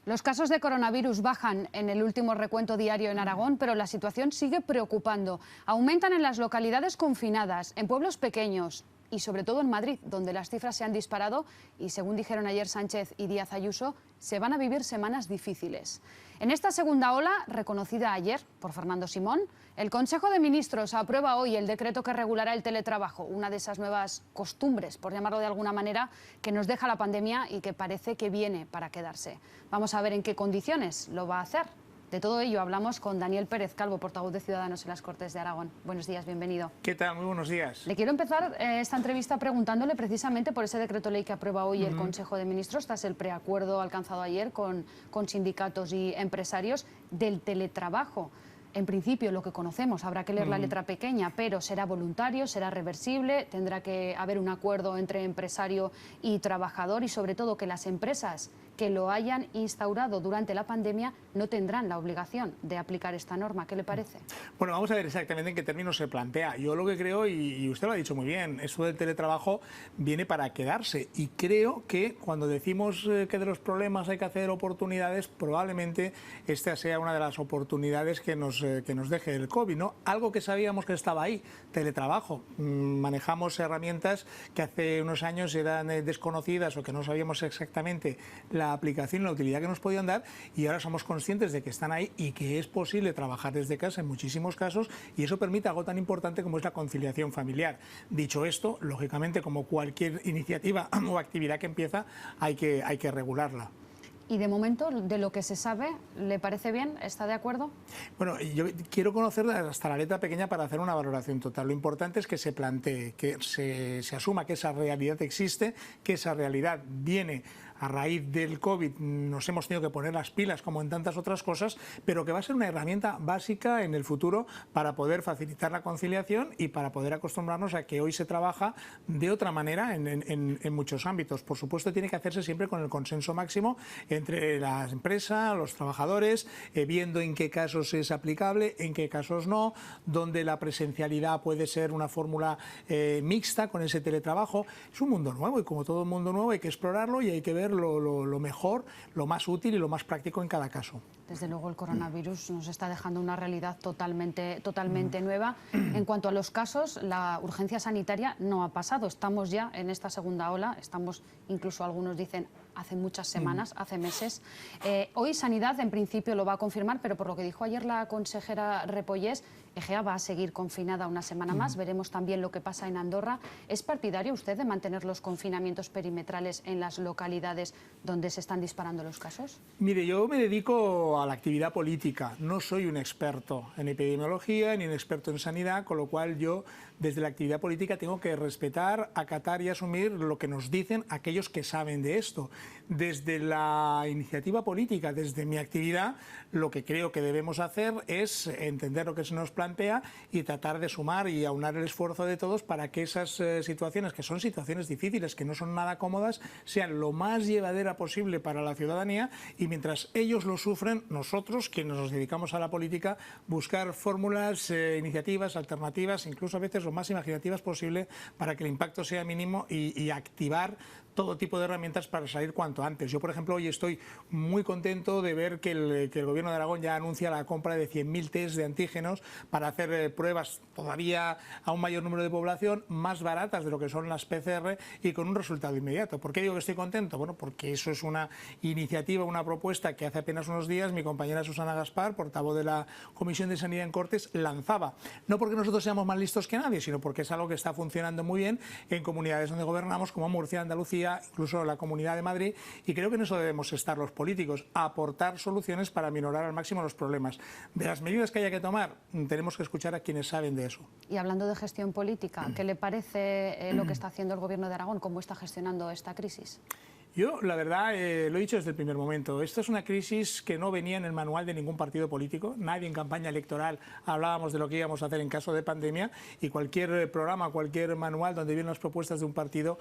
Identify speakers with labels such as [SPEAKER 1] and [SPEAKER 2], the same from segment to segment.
[SPEAKER 1] Los casos de coronavirus bajan en el último recuento diario en Aragón, pero la situación sigue preocupando. Aumentan en las localidades confinadas, en pueblos pequeños y sobre todo en Madrid, donde las cifras se han disparado y, según dijeron ayer Sánchez y Díaz Ayuso, se van a vivir semanas difíciles. En esta segunda ola, reconocida ayer por Fernando Simón, el Consejo de Ministros aprueba hoy el decreto que regulará el teletrabajo, una de esas nuevas costumbres, por llamarlo de alguna manera, que nos deja la pandemia y que parece que viene para quedarse. Vamos a ver en qué condiciones lo va a hacer. De todo ello hablamos con Daniel Pérez Calvo, portavoz de Ciudadanos en las Cortes de Aragón. Buenos días, bienvenido.
[SPEAKER 2] ¿Qué tal? Muy buenos días.
[SPEAKER 1] Le quiero empezar esta entrevista preguntándole precisamente por ese decreto ley que aprueba hoy el Consejo de Ministros, tras el preacuerdo alcanzado ayer con sindicatos y empresarios del teletrabajo. En principio, lo que conocemos, habrá que leer la letra pequeña, pero será voluntario, será reversible, tendrá que haber un acuerdo entre empresario y trabajador y, sobre todo, que las empresas que lo hayan instaurado durante la pandemia no tendrán la obligación de aplicar esta norma. ¿Qué le parece?
[SPEAKER 2] Bueno, vamos a ver exactamente en qué términos se plantea. Yo lo que creo, y usted lo ha dicho muy bien, esto del teletrabajo viene para quedarse. Y creo que cuando decimos que de los problemas hay que hacer oportunidades, probablemente esta sea una de las oportunidades que nos deje el COVID, ¿no? Algo que sabíamos que estaba ahí, teletrabajo. Manejamos herramientas que hace unos años eran desconocidas o que no sabíamos exactamente la aplicación y la utilidad que nos podían dar, y ahora somos conscientes de que están ahí y que es posible trabajar desde casa en muchísimos casos, y eso permite algo tan importante como es la conciliación familiar. Dicho esto, lógicamente, como cualquier iniciativa o actividad que empieza, hay que regularla.
[SPEAKER 1] Y de momento, de lo que se sabe, ¿le parece bien? ¿Está de acuerdo?
[SPEAKER 2] Bueno, yo quiero conocer hasta la letra pequeña para hacer una valoración total. Lo importante es que se plantee, que se asuma que esa realidad existe, que esa realidad viene a raíz del COVID, nos hemos tenido que poner las pilas como en tantas otras cosas, pero que va a ser una herramienta básica en el futuro para poder facilitar la conciliación y para poder acostumbrarnos a que hoy se trabaja de otra manera en muchos ámbitos. Por supuesto, tiene que hacerse siempre con el consenso máximo entre la empresa, los trabajadores, viendo en qué casos es aplicable, en qué casos no, donde la presencialidad puede ser una fórmula mixta con ese teletrabajo. Es un mundo nuevo y, como todo mundo nuevo, hay que explorarlo y hay que ver lo mejor, lo más útil y lo más práctico en cada caso.
[SPEAKER 1] Desde luego el coronavirus nos está dejando una realidad totalmente nueva. En cuanto a los casos, la urgencia sanitaria no ha pasado. Estamos ya en esta segunda ola, estamos, incluso algunos dicen, hace muchas semanas, hace meses. Hoy Sanidad en principio lo va a confirmar, pero por lo que dijo ayer la consejera Repollés, Egea va a seguir confinada una semana más. Veremos también lo que pasa en Andorra. ¿Es partidario usted de mantener los confinamientos perimetrales en las localidades donde se están disparando los casos?
[SPEAKER 2] Mire, yo me dedico a la actividad política. No soy un experto en epidemiología ni un experto en sanidad, con lo cual yo, desde la actividad política, tengo que respetar, acatar y asumir lo que nos dicen aquellos que saben de esto. Desde la iniciativa política, desde mi actividad, lo que creo que debemos hacer es entender lo que se nos plantea y tratar de sumar y aunar el esfuerzo de todos para que esas situaciones, que son situaciones difíciles, que no son nada cómodas, sean lo más llevadera posible para la ciudadanía, y mientras ellos lo sufren, nosotros, quienes nos dedicamos a la política, buscar fórmulas, iniciativas, alternativas, incluso a veces lo más imaginativas posible, para que el impacto sea mínimo y activar todo tipo de herramientas para salir cuanto antes. Yo, por ejemplo, hoy estoy muy contento de ver que el Gobierno de Aragón ya anuncia la compra de 100.000 test de antígenos para hacer pruebas todavía a un mayor número de población, más baratas de lo que son las PCR y con un resultado inmediato. ¿Por qué digo que estoy contento? Bueno, porque eso es una iniciativa, una propuesta que hace apenas unos días mi compañera Susana Gaspar, portavoz de la Comisión de Sanidad en Cortes, lanzaba. No porque nosotros seamos más listos que nadie, sino porque es algo que está funcionando muy bien en comunidades donde gobernamos, como Murcia, Andalucía, incluso la Comunidad de Madrid, y creo que en eso debemos estar los políticos, aportar soluciones para minorar al máximo los problemas. De las medidas que haya que tomar, tenemos que escuchar a quienes saben de eso.
[SPEAKER 1] Y hablando de gestión política, ¿qué le parece lo que está haciendo el Gobierno de Aragón? ¿Cómo está gestionando esta crisis?
[SPEAKER 2] Yo, la verdad, lo he dicho desde el primer momento, esta es una crisis que no venía en el manual de ningún partido político. Nadie en campaña electoral hablábamos de lo que íbamos a hacer en caso de pandemia, y cualquier programa, cualquier manual donde vienen las propuestas de un partido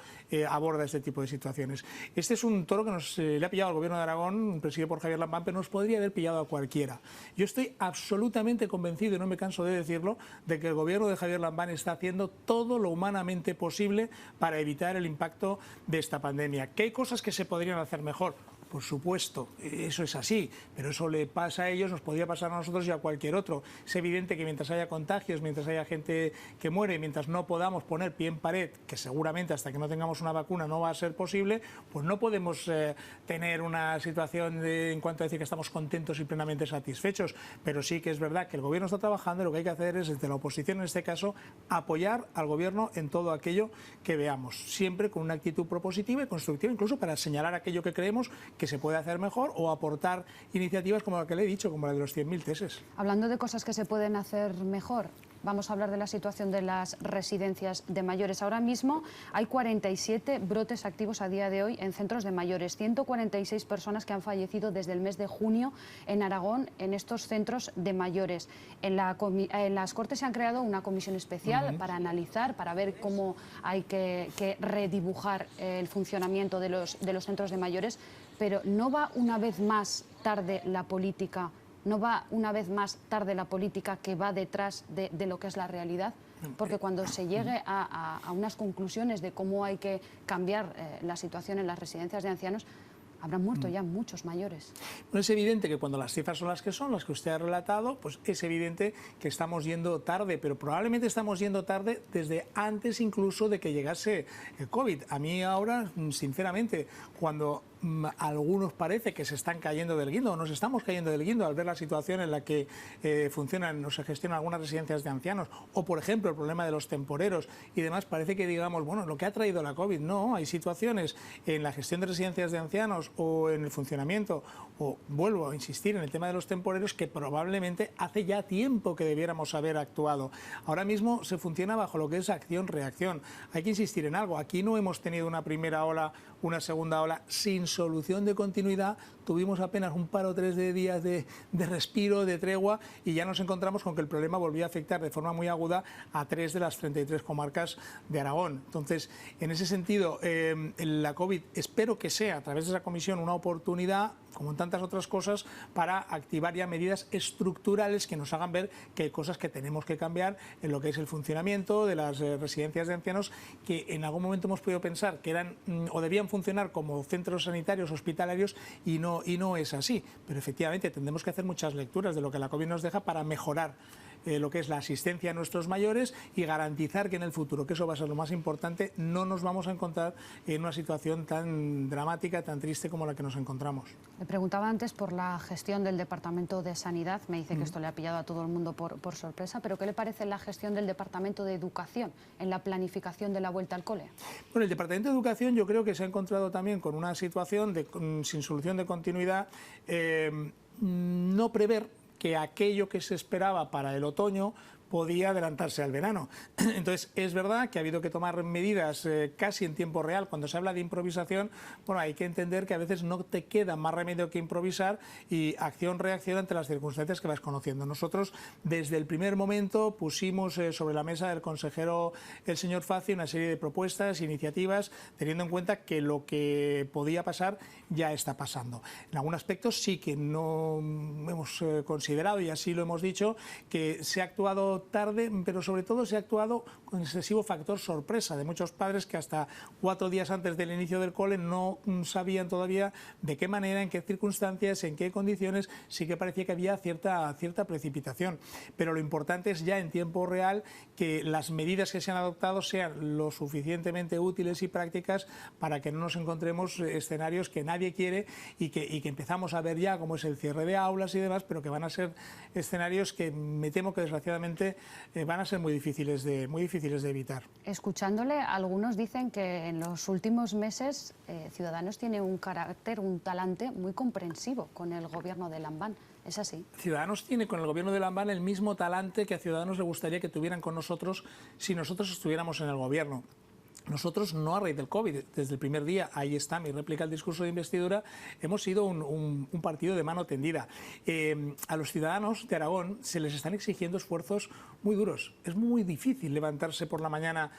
[SPEAKER 2] aborda este tipo de situaciones. Este es un toro que le ha pillado al Gobierno de Aragón, presidido por Javier Lambán, pero nos podría haber pillado a cualquiera. Yo estoy absolutamente convencido, y no me canso de decirlo, de que el Gobierno de Javier Lambán está haciendo todo lo humanamente posible para evitar el impacto de esta pandemia. ¿Qué hay cosas que se podrían hacer mejor? Por supuesto, eso es así, pero eso le pasa a ellos, nos podría pasar a nosotros y a cualquier otro. Es evidente que mientras haya contagios, mientras haya gente que muere, mientras no podamos poner pie en pared, que seguramente hasta que no tengamos una vacuna no va a ser posible, pues no podemos tener una situación en cuanto a decir que estamos contentos y plenamente satisfechos. Pero sí que es verdad que el gobierno está trabajando y lo que hay que hacer es, desde la oposición en este caso, apoyar al gobierno en todo aquello que veamos, siempre con una actitud propositiva y constructiva, incluso para señalar aquello que creemos que se puede hacer mejor o aportar iniciativas como la que le he dicho, como la de los 100.000 tesis.
[SPEAKER 1] Hablando de cosas que se pueden hacer mejor, vamos a hablar de la situación de las residencias de mayores. Ahora mismo hay 47 brotes activos a día de hoy en centros de mayores, 146 personas que han fallecido desde el mes de junio en Aragón en estos centros de mayores. En las Cortes se han creado una comisión especial para analizar, para ver cómo hay que redibujar el funcionamiento de los centros de mayores, pero ¿no va una vez más tarde la política? ¿No va una vez más tarde la política que va detrás de lo que es la realidad? Porque cuando se llegue a unas conclusiones de cómo hay que cambiar la situación en las residencias de ancianos, habrán muerto ya muchos mayores.
[SPEAKER 2] Bueno, es evidente que cuando las cifras son las que usted ha relatado, pues es evidente que estamos yendo tarde, pero probablemente estamos yendo tarde desde antes incluso de que llegase el COVID. A mí ahora, sinceramente, cuando algunos parece que se están cayendo del guindo, o nos estamos cayendo del guindo al ver la situación en la que funcionan o se gestionan algunas residencias de ancianos, o por ejemplo el problema de los temporeros y demás, parece que digamos, bueno, lo que ha traído la COVID. No, hay situaciones en la gestión de residencias de ancianos o en el funcionamiento, o vuelvo a insistir en el tema de los temporeros, que probablemente hace ya tiempo que debiéramos haber actuado. Ahora mismo se funciona bajo lo que es acción-reacción. Hay que insistir en algo, aquí no hemos tenido una primera ola, una segunda ola sin solución de continuidad, tuvimos apenas un par o tres de días de respiro, de tregua, y ya nos encontramos con que el problema volvió a afectar de forma muy aguda a 3 de las 33 comarcas de Aragón. Entonces, en ese sentido, la COVID espero que sea, a través de esa comisión, una oportunidad, como en tantas otras cosas, para activar ya medidas estructurales que nos hagan ver que hay cosas que tenemos que cambiar en lo que es el funcionamiento de las residencias de ancianos, que en algún momento hemos podido pensar que eran o debían funcionar como centros sanitarios, hospitalarios, y no es así. Pero efectivamente tendremos que hacer muchas lecturas de lo que la COVID nos deja para mejorar lo que es la asistencia a nuestros mayores y garantizar que en el futuro, que eso va a ser lo más importante, no nos vamos a encontrar en una situación tan dramática, tan triste como la que nos encontramos.
[SPEAKER 1] Le preguntaba antes por la gestión del Departamento de Sanidad. Me dice que esto le ha pillado a todo el mundo por sorpresa, pero ¿qué le parece la gestión del Departamento de Educación en la planificación de la vuelta al cole?
[SPEAKER 2] Bueno, el Departamento de Educación yo creo que se ha encontrado también con una situación sin solución de continuidad, no prever que aquello que se esperaba para el otoño podía adelantarse al verano. Entonces, es verdad que ha habido que tomar medidas casi en tiempo real. Cuando se habla de improvisación, bueno, hay que entender que a veces no te queda más remedio que improvisar y acción-reacción ante las circunstancias que vas conociendo. Nosotros, desde el primer momento, pusimos sobre la mesa del consejero, el señor Faci, una serie de propuestas, iniciativas, teniendo en cuenta que lo que podía pasar ya está pasando. En algún aspecto sí que no hemos considerado, y así lo hemos dicho, que se ha actuado tarde, pero sobre todo se ha actuado con excesivo factor sorpresa de muchos padres que hasta 4 días antes del inicio del cole no sabían todavía de qué manera, en qué circunstancias, en qué condiciones. Sí que parecía que había cierta precipitación, pero lo importante es ya en tiempo real que las medidas que se han adoptado sean lo suficientemente útiles y prácticas para que no nos encontremos escenarios que nadie quiere y que empezamos a ver ya, como es el cierre de aulas y demás, pero que van a ser escenarios que me temo que desgraciadamente van a ser muy difíciles de evitar.
[SPEAKER 1] Escuchándole, algunos dicen que en los últimos meses Ciudadanos tiene un carácter, un talante muy comprensivo con el gobierno de Lambán. ¿Es así?
[SPEAKER 2] Ciudadanos tiene con el gobierno de Lambán el mismo talante que a Ciudadanos le gustaría que tuvieran con nosotros si nosotros estuviéramos en el gobierno. Nosotros, no a raíz del COVID, desde el primer día, ahí está mi réplica al discurso de investidura, hemos sido un partido de mano tendida. A los ciudadanos de Aragón se les están exigiendo esfuerzos muy duros. Es muy difícil levantarse por la mañana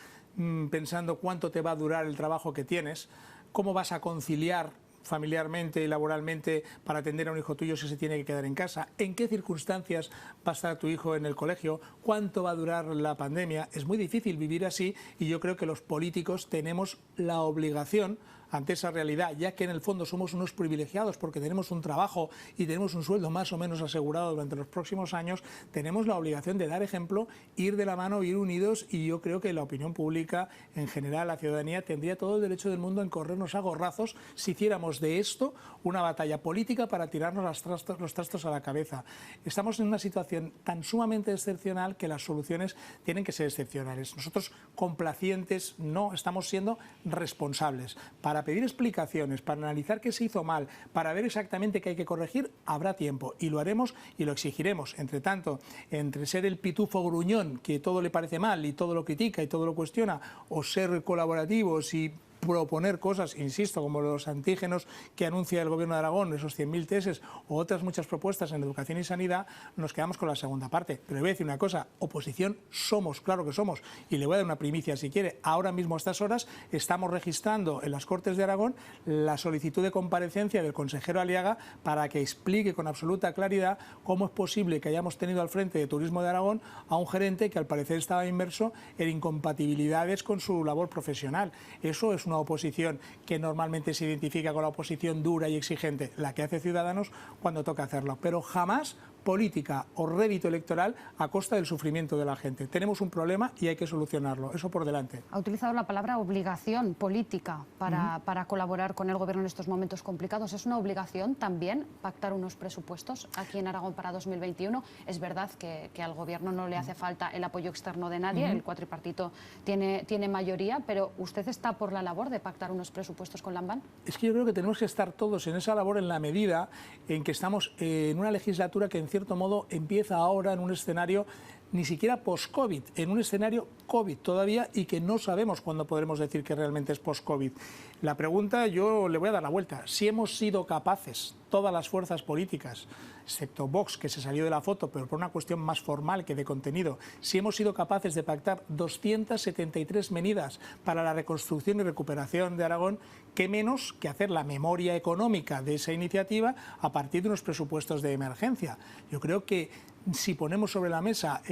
[SPEAKER 2] pensando cuánto te va a durar el trabajo que tienes, cómo vas a conciliar familiarmente y laboralmente para atender a un hijo tuyo si se tiene que quedar en casa, en qué circunstancias va a estar tu hijo en el colegio, cuánto va a durar la pandemia. Es muy difícil vivir así y yo creo que los políticos tenemos la obligación, ante esa realidad, ya que en el fondo somos unos privilegiados porque tenemos un trabajo y tenemos un sueldo más o menos asegurado durante los próximos años, tenemos la obligación de dar ejemplo, ir de la mano, ir unidos, y yo creo que la opinión pública, en general la ciudadanía, tendría todo el derecho del mundo en corrernos a gorrazos si hiciéramos de esto una batalla política para tirarnos los trastos a la cabeza. Estamos en una situación tan sumamente excepcional que las soluciones tienen que ser excepcionales. Nosotros, complacientes, no, estamos siendo responsables. Para pedir explicaciones, para analizar qué se hizo mal, para ver exactamente qué hay que corregir, habrá tiempo, y lo haremos y lo exigiremos. Entre tanto, entre ser el pitufo gruñón que todo le parece mal y todo lo critica y todo lo cuestiona, o ser colaborativos y proponer cosas, insisto, como los antígenos que anuncia el Gobierno de Aragón, esos 100.000 tests o otras muchas propuestas en educación y sanidad, nos quedamos con la segunda parte. Pero le voy a decir una cosa, oposición somos, claro que somos, y le voy a dar una primicia si quiere. Ahora mismo a estas horas estamos registrando en las Cortes de Aragón la solicitud de comparecencia del consejero Aliaga para que explique con absoluta claridad cómo es posible que hayamos tenido al frente de Turismo de Aragón a un gerente que al parecer estaba inmerso en incompatibilidades con su labor profesional. Eso es una oposición que normalmente se identifica con la oposición dura y exigente, la que hace Ciudadanos cuando toca hacerlo, pero jamás política o rédito electoral a costa del sufrimiento de la gente. Tenemos un problema y hay que solucionarlo, eso por delante.
[SPEAKER 1] Ha utilizado la palabra obligación política para colaborar con el Gobierno en estos momentos complicados. ¿Es una obligación también pactar unos presupuestos aquí en Aragón para 2021? Es verdad que al Gobierno no le hace falta el apoyo externo de nadie, el cuatripartito tiene mayoría, pero ¿usted está por la labor de pactar unos presupuestos con Lambán?
[SPEAKER 2] Es que yo creo que tenemos que estar todos en esa labor en la medida en que estamos en una legislatura que en cierto modo empieza ahora en un escenario ni siquiera post-COVID, en un escenario COVID todavía, y que no sabemos cuándo podremos decir que realmente es post-COVID. La pregunta yo le voy a dar la vuelta. Si hemos sido capaces, todas las fuerzas políticas, excepto Vox, que se salió de la foto, pero por una cuestión más formal que de contenido, si hemos sido capaces de pactar 273 medidas para la reconstrucción y recuperación de Aragón, qué menos que hacer la memoria económica de esa iniciativa a partir de unos presupuestos de emergencia. Yo creo que si ponemos sobre la mesa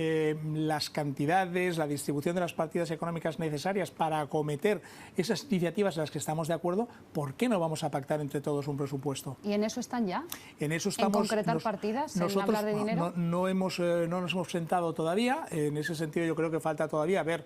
[SPEAKER 2] las cantidades, la distribución de las partidas económicas necesarias para acometer esas iniciativas en las que estamos de acuerdo, ¿por qué no vamos a pactar entre todos un presupuesto?
[SPEAKER 1] ¿Y en eso están ya?
[SPEAKER 2] En eso estamos.
[SPEAKER 1] ¿En concretar partidas? ¿En hablar de dinero?
[SPEAKER 2] No nos hemos sentado todavía. En ese sentido yo creo que falta todavía ver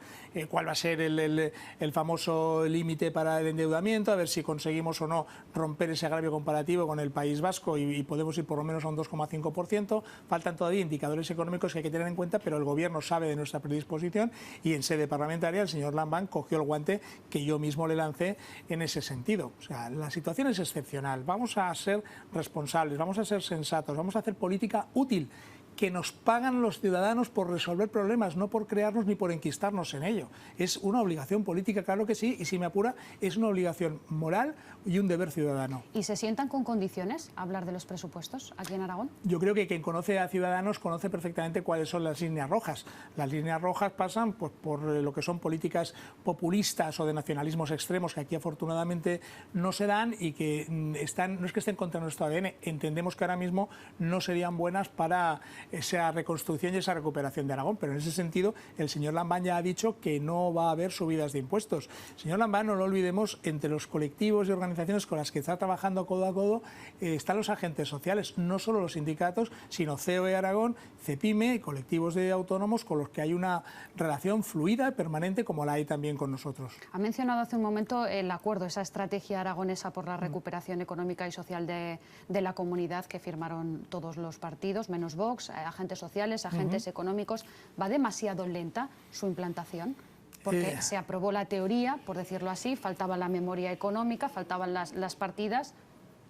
[SPEAKER 2] cuál va a ser el famoso límite para el endeudamiento, a ver si conseguimos o no romper ese agravio comparativo con el País Vasco y podemos ir por lo menos a un 2,5%. Faltan todavía indicadores económicos que hay que tener en cuenta, pero el Gobierno sabe de nuestra predisposición y en sede parlamentaria el señor Lambán cogió el guante que yo mismo le lancé en ese sentido. O sea, la situación es excepcional. Vamos a ser responsables, vamos a ser sensatos, vamos a hacer política útil, que nos pagan los ciudadanos por resolver problemas, no por crearnos ni por enquistarnos en ello. Es una obligación política, claro que sí, y si me apura, es una obligación moral y un deber ciudadano.
[SPEAKER 1] ¿Y se sientan con condiciones a hablar de los presupuestos aquí en Aragón?
[SPEAKER 2] Yo creo que quien conoce a Ciudadanos conoce perfectamente cuáles son las líneas rojas. Las líneas rojas pasan pues, por lo que son políticas populistas o de nacionalismos extremos que aquí afortunadamente no se dan y que no es que estén contra nuestro ADN, entendemos que ahora mismo no serían buenas para esa reconstrucción y esa recuperación de Aragón, pero en ese sentido el señor Lambán ya ha dicho que no va a haber subidas de impuestos. Señor Lambán, no lo olvidemos, entre los colectivos y organizaciones con las que está trabajando codo a codo están los agentes sociales, no solo los sindicatos, sino COE Aragón, CEPIME, colectivos de autónomos con los que hay una relación fluida y permanente como la hay también con nosotros.
[SPEAKER 1] Ha mencionado hace un momento el acuerdo, esa estrategia aragonesa por la recuperación económica y social de la comunidad que firmaron todos los partidos, menos Vox, agentes sociales, agentes económicos. ¿Va demasiado lenta su implantación? Porque se aprobó la teoría, por decirlo así, faltaba la memoria económica, faltaban las partidas.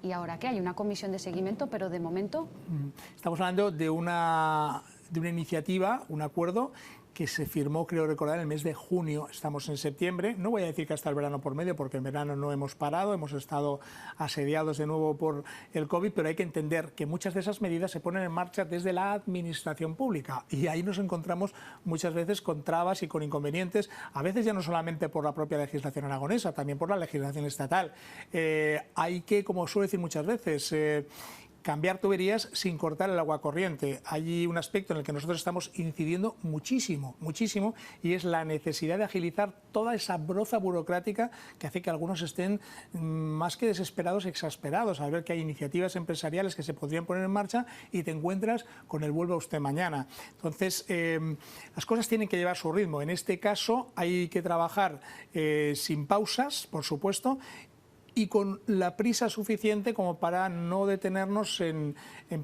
[SPEAKER 1] ¿Y ahora qué? Hay una comisión de seguimiento, pero de momento...
[SPEAKER 2] Estamos hablando de una iniciativa, un acuerdo que se firmó, creo recordar, en el mes de junio. Estamos en septiembre. No voy a decir que hasta el verano por medio, porque en verano no hemos parado, hemos estado asediados de nuevo por el COVID, pero hay que entender que muchas de esas medidas se ponen en marcha desde la administración pública y ahí nos encontramos muchas veces con trabas y con inconvenientes, a veces ya no solamente por la propia legislación aragonesa, también por la legislación estatal. Hay que, como suelo decir muchas veces, cambiar tuberías sin cortar el agua corriente. Hay un aspecto en el que nosotros estamos incidiendo muchísimo, muchísimo, y es la necesidad de agilizar toda esa broza burocrática que hace que algunos estén más que desesperados, exasperados al ver que hay iniciativas empresariales que se podrían poner en marcha y te encuentras con el vuelva usted mañana. Entonces, las cosas tienen que llevar su ritmo. En este caso hay que trabajar sin pausas, por supuesto, y con la prisa suficiente como para no detenernos en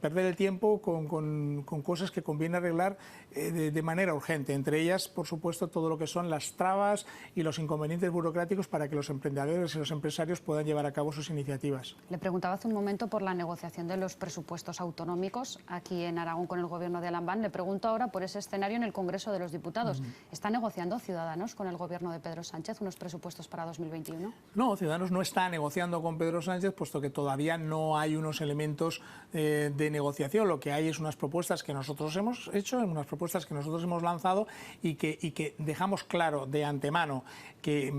[SPEAKER 2] perder el tiempo con cosas que conviene arreglar de manera urgente. Entre ellas, por supuesto, todo lo que son las trabas y los inconvenientes burocráticos para que los emprendedores y los empresarios puedan llevar a cabo sus iniciativas.
[SPEAKER 1] Le preguntaba hace un momento por la negociación de los presupuestos autonómicos aquí en Aragón con el gobierno de Alambán. Le pregunto ahora por ese escenario en el Congreso de los Diputados. ¿Está negociando Ciudadanos con el gobierno de Pedro Sánchez unos presupuestos para 2021?
[SPEAKER 2] No, Ciudadanos no está negociando con Pedro Sánchez, puesto que todavía no hay unos elementos de negociación. Lo que hay es unas propuestas que nosotros hemos hecho, unas propuestas que nosotros hemos lanzado y que dejamos claro de antemano que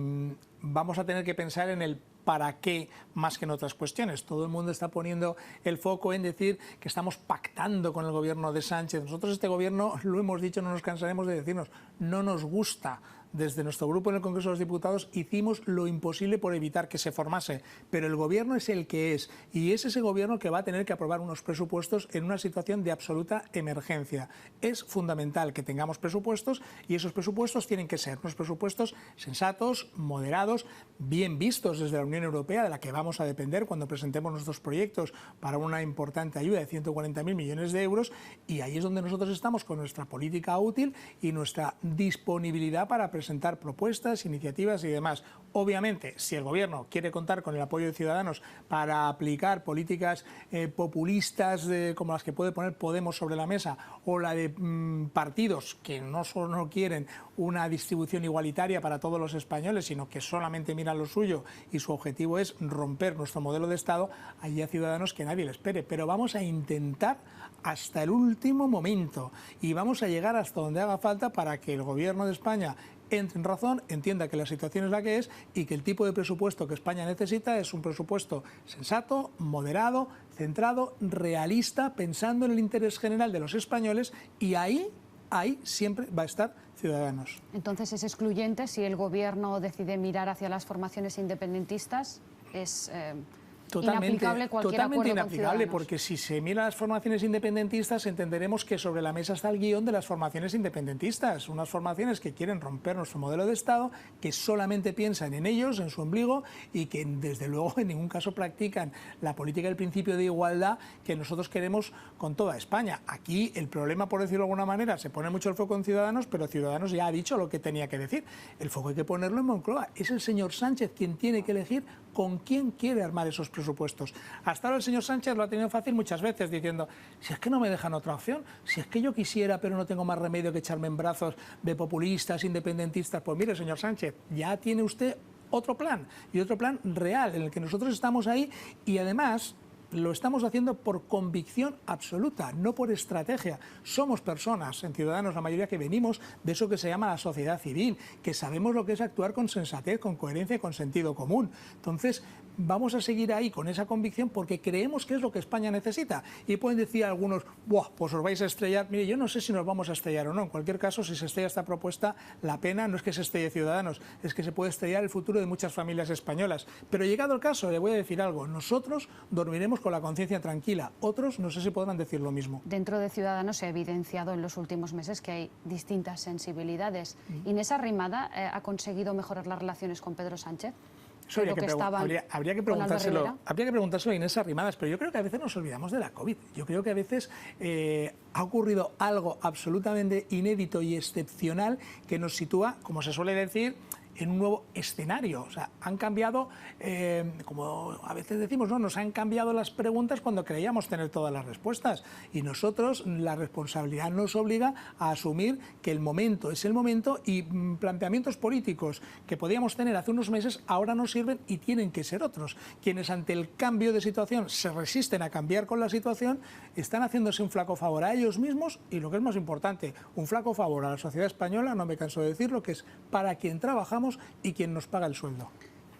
[SPEAKER 2] vamos a tener que pensar en el para qué más que en otras cuestiones. Todo el mundo está poniendo el foco en decir que estamos pactando con el gobierno de Sánchez. Nosotros este gobierno, lo hemos dicho, no nos cansaremos de decirnos, no nos gusta. Desde nuestro grupo en el Congreso de los Diputados hicimos lo imposible por evitar que se formase, pero el gobierno es el que es y es ese gobierno que va a tener que aprobar unos presupuestos en una situación de absoluta emergencia. Es fundamental que tengamos presupuestos y esos presupuestos tienen que ser unos presupuestos sensatos, moderados, bien vistos desde la Unión Europea, de la que vamos a depender cuando presentemos nuestros proyectos para una importante ayuda de 140.000 millones de euros, y ahí es donde nosotros estamos con nuestra política útil y nuestra disponibilidad para presentar propuestas, iniciativas y demás. Obviamente, si el gobierno quiere contar con el apoyo de Ciudadanos para aplicar políticas populistas como las que puede poner Podemos sobre la mesa, o la de partidos que no solo quieren una distribución igualitaria para todos los españoles, sino que solamente miran lo suyo y su objetivo es romper nuestro modelo de Estado, allí a Ciudadanos que nadie le espere. Pero vamos a intentar hasta el último momento y vamos a llegar hasta donde haga falta para que el gobierno de España entre en razón, entienda que la situación es la que es y que el tipo de presupuesto que España necesita es un presupuesto sensato, moderado, centrado, realista, pensando en el interés general de los españoles, y ahí siempre va a estar Ciudadanos.
[SPEAKER 1] Entonces, ¿es excluyente si el gobierno decide mirar hacia las formaciones independentistas? ¿Es inaplicable cualquier acuerdo
[SPEAKER 2] inaplicable,
[SPEAKER 1] con Ciudadanos?
[SPEAKER 2] porque si se mira las formaciones independentistas entenderemos que sobre la mesa está el guión de las formaciones independentistas, unas formaciones que quieren romper nuestro modelo de Estado, que solamente piensan en ellos, en su ombligo, y que desde luego en ningún caso practican la política del principio de igualdad que nosotros queremos con toda España. Aquí el problema, por decirlo de alguna manera, se pone mucho el foco en Ciudadanos, pero Ciudadanos ya ha dicho lo que tenía que decir. El foco hay que ponerlo en Moncloa. Es el señor Sánchez quien tiene que elegir con quién quiere armar esos presupuestos. Hasta ahora el señor Sánchez lo ha tenido fácil muchas veces diciendo, si es que no me dejan otra opción, si es que yo quisiera pero no tengo más remedio que echarme en brazos de populistas, independentistas. Pues mire, señor Sánchez, ya tiene usted otro plan, y otro plan real en el que nosotros estamos ahí, y además lo estamos haciendo por convicción absoluta, no por estrategia. Somos personas, en Ciudadanos la mayoría, que venimos de eso que se llama la sociedad civil, que sabemos lo que es actuar con sensatez, con coherencia y con sentido común. Entonces, vamos a seguir ahí con esa convicción porque creemos que es lo que España necesita. Y pueden decir algunos, ¡buah, pues os vais a estrellar! Mire, yo no sé si nos vamos a estrellar o no. En cualquier caso, si se estrella esta propuesta, la pena no es que se estrelle Ciudadanos, es que se puede estrellar el futuro de muchas familias españolas. Pero llegado el caso, le voy a decir algo. Nosotros dormiremos con la conciencia tranquila. Otros no sé si podrán decir lo mismo.
[SPEAKER 1] Dentro de Ciudadanos se ha evidenciado en los últimos meses que hay distintas sensibilidades. ¿Inés Arrimada ha conseguido mejorar las relaciones con Pedro Sánchez?
[SPEAKER 2] Eso habría que preguntárselo a Inés Arrimadas, pero yo creo que a veces nos olvidamos de la COVID. Yo creo que a veces ha ocurrido algo absolutamente inédito y excepcional que nos sitúa, como se suele decir, en un nuevo escenario. O sea, han cambiado, como a veces decimos, ¿no? Nos han cambiado las preguntas cuando creíamos tener todas las respuestas. Y nosotros, la responsabilidad nos obliga a asumir que el momento es el momento, y planteamientos políticos que podíamos tener hace unos meses ahora no sirven y tienen que ser otros. Quienes ante el cambio de situación se resisten a cambiar con la situación están haciéndose un flaco favor a ellos mismos y, lo que es más importante, un flaco favor a la sociedad española, no me canso de decirlo, que es para quien trabajamos y quien nos paga el sueldo.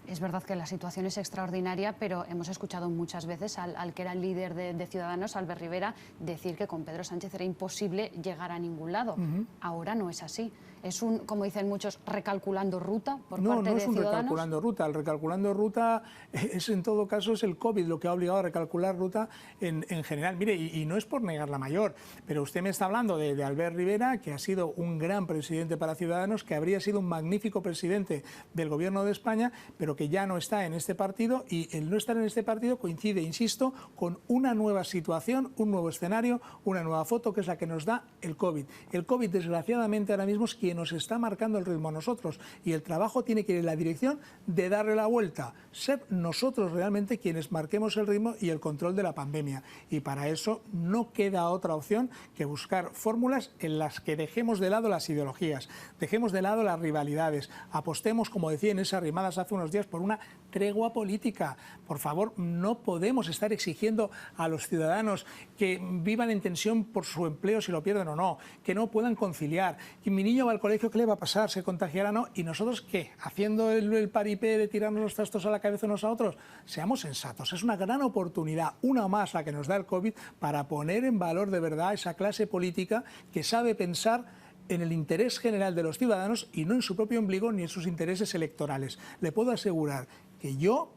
[SPEAKER 1] Es verdad que la situación es extraordinaria, pero hemos escuchado muchas veces al que era el líder de Ciudadanos, Albert Rivera, decir que con Pedro Sánchez era imposible llegar a ningún lado. Ahora no es así. Es un, como dicen muchos, recalculando ruta por parte de Ciudadanos.
[SPEAKER 2] No es un recalculando ruta. El recalculando ruta es, en todo caso, es el COVID lo que ha obligado a recalcular ruta en general. Mire, y no es por negar la mayor, pero usted me está hablando de Albert Rivera, que ha sido un gran presidente para Ciudadanos, que habría sido un magnífico presidente del Gobierno de España, pero que ya no está en este partido, y el no estar en este partido coincide, insisto, con una nueva situación, un nuevo escenario, una nueva foto, que es la que nos da el COVID. El COVID, desgraciadamente, ahora mismo es quien nos está marcando el ritmo a nosotros, y el trabajo tiene que ir en la dirección de darle la vuelta, ser nosotros realmente quienes marquemos el ritmo y el control de la pandemia, y para eso no queda otra opción que buscar fórmulas en las que dejemos de lado las ideologías, dejemos de lado las rivalidades, apostemos, como decía en esas rimadas hace unos días, por una tregua política. Por favor, no podemos estar exigiendo a los ciudadanos que vivan en tensión por su empleo si lo pierden o no, que no puedan conciliar, que mi niño va al colegio, ¿qué le va a pasar? ¿Se contagiará o no? ¿Y nosotros qué? ¿Haciendo el paripé de tirarnos los trastos a la cabeza unos a otros? Seamos sensatos, es una gran oportunidad, una más la que nos da el COVID, para poner en valor de verdad esa clase política que sabe pensar en el interés general de los ciudadanos y no en su propio ombligo ni en sus intereses electorales. Le puedo asegurar que yo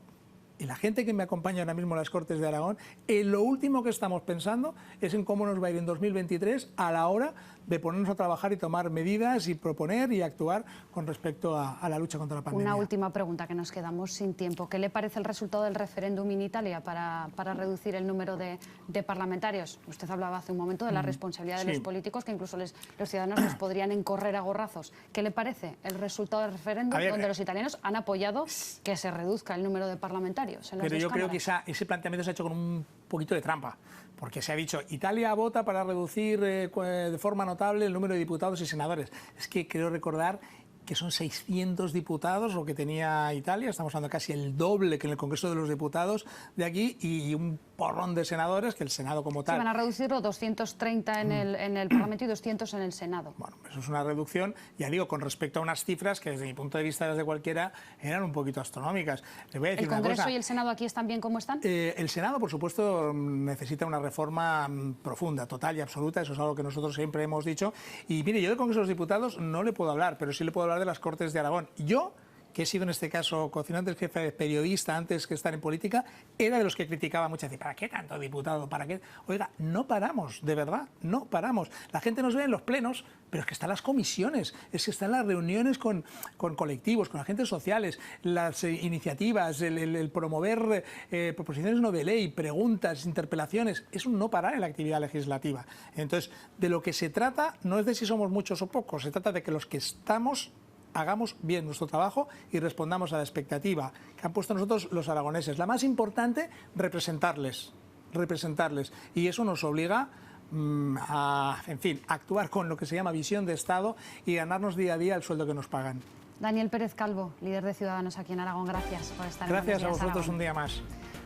[SPEAKER 2] y la gente que me acompaña ahora mismo en las Cortes de Aragón, lo último que estamos pensando es en cómo nos va a ir en 2023 a la hora de ponernos a trabajar y tomar medidas y proponer y actuar con respecto a la lucha contra la pandemia.
[SPEAKER 1] Una última pregunta, que nos quedamos sin tiempo. ¿Qué le parece el resultado del referéndum en Italia para reducir el número de parlamentarios? Usted hablaba hace un momento de la responsabilidad de los políticos, que incluso los ciudadanos les podrían encorrer a gorrazos. ¿Qué le parece el resultado del referéndum, donde los italianos han apoyado que se reduzca el número de parlamentarios?
[SPEAKER 2] Pero yo creo que ese planteamiento se ha hecho con un poquito de trampa, porque se ha dicho, Italia vota para reducir de forma notable el número de diputados y senadores. Es que creo recordar que son 600 diputados lo que tenía Italia, estamos hablando casi el doble que en el Congreso de los Diputados de aquí, y un porrón de senadores, que el Senado como tal...
[SPEAKER 1] Sí, van a reducirlo 230 en el Parlamento y 200 en el Senado.
[SPEAKER 2] Bueno, eso es una reducción, ya digo, con respecto a unas cifras que desde mi punto de vista, desde cualquiera, eran un poquito astronómicas. Le voy a decir
[SPEAKER 1] ¿El Congreso y el Senado aquí están bien como están?
[SPEAKER 2] El Senado, por supuesto, necesita una reforma profunda, total y absoluta, eso es algo que nosotros siempre hemos dicho. Y mire, yo del Congreso de los Diputados no le puedo hablar, pero sí le puedo hablar de las Cortes de Aragón. Yo, que he sido en este caso cocinante jefe, periodista antes que estar en política, era de los que criticaba mucho, decir, ¿para qué tanto diputado? ¿Para qué? Oiga, no paramos, de verdad, no paramos. La gente nos ve en los plenos, pero es que están las comisiones, es que están las reuniones con colectivos, con agentes sociales, las iniciativas, el promover proposiciones no de ley, preguntas, interpelaciones, es un no parar en la actividad legislativa. Entonces, de lo que se trata no es de si somos muchos o pocos, se trata de que los que estamos hagamos bien nuestro trabajo y respondamos a la expectativa que han puesto nosotros los aragoneses. La más importante, representarles. Y eso nos obliga a, en fin, actuar con lo que se llama visión de Estado y ganarnos día a día el sueldo que nos pagan.
[SPEAKER 1] Daniel Pérez Calvo, líder de Ciudadanos aquí en Aragón, gracias por estar en
[SPEAKER 2] Gracias a vosotros
[SPEAKER 1] Aragón.
[SPEAKER 2] un día más.